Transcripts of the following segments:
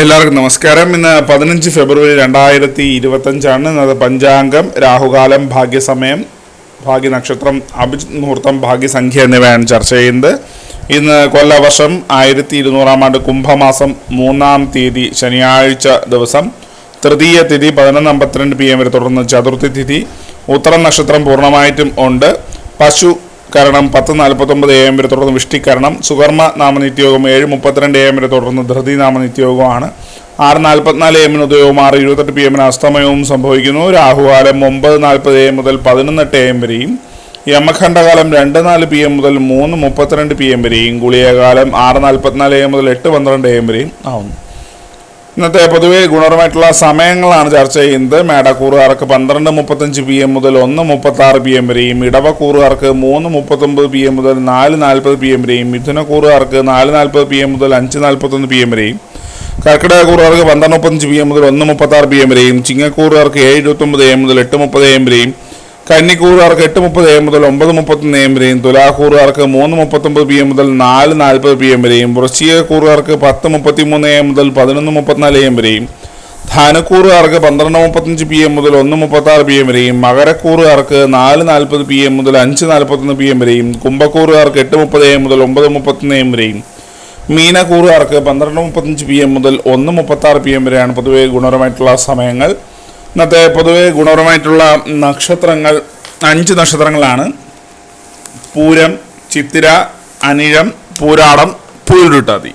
എല്ലാവർക്കും നമസ്കാരം. ഇന്ന് 15 ഫെബ്രുവരി 2025 ഇന്നത് പഞ്ചാംഗം, രാഹുകാലം, ഭാഗ്യസമയം, ഭാഗ്യനക്ഷത്രം, അഭിജിത് മുഹൂർത്തം, ഭാഗ്യസംഖ്യ എന്നിവയാണ് ചർച്ച ചെയ്യുന്നത്. ഇന്ന് കൊല്ലവർഷം 1200 ആണ്ട് കുംഭമാസം 3-ാം തീയതി ശനിയാഴ്ച ദിവസം, തൃതീയ തിഥി 11:52 PM വരെ തുടർന്ന് ചതുർത്ഥി തിഥി, ഉത്തരം നക്ഷത്രം പൂർണ്ണമായിട്ടും ഉണ്ട്. പശു കരണം 10:49 AM വരെ തുടർന്ന് വിഷ്ടിക്കരണം, സുകർമ്മ നാമനിത്യയോഗം 7:32 AM വരെ തുടർന്ന് ധൃതി നാമനിത്യയോഗമാണ്. 6:44 AM ഉദയവും 6:28 PM അസ്തമയവും സംഭവിക്കുന്നു. രാഹുകാലം 9:40 AM മുതൽ 11:08 AM വരെയും, യമഖണ്ഡകാലം 2:04 PM മുതൽ 3:32 PM വരെയും, ഗുളികകാലം 6:44 AM മുതൽ 8:12 AM വരെയും ആവുന്നു. ഇന്നത്തെ പൊതുവെ ഗുണപരമായിട്ടുള്ള സമയങ്ങളാണ് ചർച്ച ചെയ്യുന്നത്. മേടക്കൂറുകാർക്ക് 12:35 PM മുതൽ 1:36 PM വരെയും, ഇടവക്കൂറുകാർക്ക് 3:39 PM മുതൽ 4:40 PM വരെയും, മിഥുനക്കൂറുകാർക്ക് 4:40 PM മുതൽ 5:41 PM വരെയും, കർക്കിടകക്കൂറുകാർക്ക് 12:35 PM മുതൽ 1:36 PM വരെയും, ചിങ്ങക്കൂറുകാർക്ക് 7:29 AM മുതൽ 8:30 AM വരെയും, കന്നിക്കൂറുകാർക്ക് 8:30 AM മുതൽ 9:31 AM വരെയും, തുലാക്കൂറുകാർക്ക് 3:39 PM മുതൽ 4:40 PM വരെയും, വൃശ്ചികക്കൂറുകാർക്ക് 10:33 AM മുതൽ 11:34 AM വരെയും, ധനുക്കൂറുകാർക്ക് 12:35 PM മുതൽ 1:36 PM വരെയും, മകരക്കൂറുകാർക്ക് 4:40 PM മുതൽ 5:41 PM വരെയും, കുംഭക്കൂറുകാർക്ക് 8:30 AM മുതൽ 9:31 AM വരെയും, മീനക്കൂറുകാർക്ക് 12:35 PM മുതൽ 1:36 PM വരെയാണ് പൊതുവെ ഗുണപരമായിട്ടുള്ള സമയങ്ങൾ. ഇന്നത്തെ പൊതുവെ ഗുണപരമായിട്ടുള്ള നക്ഷത്രങ്ങൾ 5 നക്ഷത്രങ്ങളാണ്: പൂരം, ചിത്തിര, അനിഴം, പൂരാടം, പൂരുരുട്ടാതി.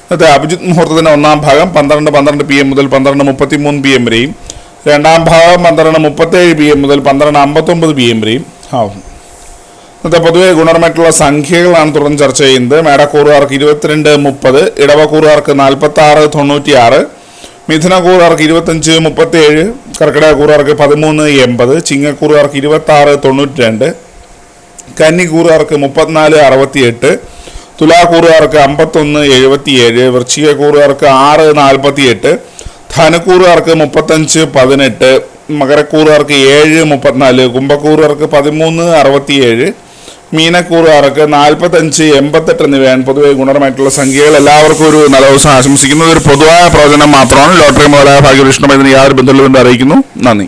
ഇന്നത്തെ അഭിജിത് മുഹൂർത്തത്തിൻ്റെ 1-ാം ഭാഗം 12:12 PM മുതൽ 12:33 PM വരെയും, 2-ാം ഭാഗം 12:37 PM മുതൽ 12:59 PM വരെയും ആവും. ഇന്നത്തെ പൊതുവെ ഗുണപരമായിട്ടുള്ള സംഖ്യകളാണ് തുടർന്ന് ചർച്ച ചെയ്യുന്നത്. മേടക്കൂറുകാർക്ക് 22:30, ഇടവക്കൂറുകാർക്ക് 46:96, മിഥുനക്കൂറുകാർക്ക് 25:37, കർക്കിടകക്കൂറുകാർക്ക് 13:80, ചിങ്ങക്കൂറുകാർക്ക് 26:92, കന്നിക്കൂറുകാർക്ക് 34:68, തുലാക്കൂറുകാർക്ക് 51:77, വൃശ്ചികക്കൂറുകാർക്ക് 6:48, ധനുക്കൂറുകാർക്ക് 35:18, മകരക്കൂറുകാർക്ക് 7:34, കുംഭക്കൂറുകാർക്ക് 13:67, മീനക്കൂറുകാർക്ക് 45:88 എന്നിവയാണ് പൊതുവെ ഗുണപരമായിട്ടുള്ള സംഖ്യകൾ. എല്ലാവർക്കും ഒരു നല്ല ദിവസം ആശംസിക്കുന്നത്. ഒരു പൊതുവായ പ്രവചനം മാത്രമാണ്. ലോട്ടറി മുതലായ ഭാഗ്യവിഷ്ണുമായി യാതൊരു ബന്ധമില്ലെന്ന് അറിയിക്കുന്നു. നന്ദി.